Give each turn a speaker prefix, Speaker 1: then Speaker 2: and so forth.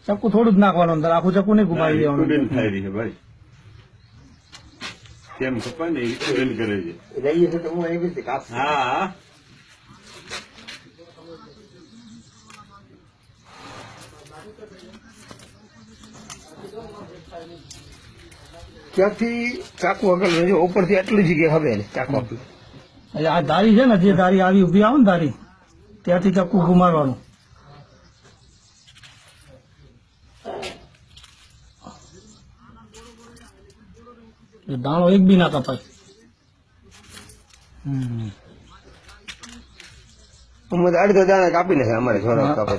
Speaker 1: ચક્કુ થોડું જ નાખવાનું અંદર, આખું ચક્કુ નહીં ઘુમાવી દેવાનું.
Speaker 2: સ્ટુડન્ટ થાય રહી છે ભાઈ, કેમ ખબર ને સ્ટુડન્ટ કરે છે.
Speaker 3: રહીએ છે તો હું એવી રીતે કાપ.
Speaker 2: હા
Speaker 3: ક્યાંથી ચાકુ આગળ રહેજો, ઉપરથી આટલી જગ્યા હવે ને ચાકુ આપી.
Speaker 1: એટલે આ ધારી છે ને, જે ધારી આવી ઉભી આવે ને ધારી, ત્યાંથી ચક્કુ ઘુમાવવાનું. દાણો એક બી ના કપાય.
Speaker 3: અડધો દાણા કાપી નાખે અમારે છોરા કાપે.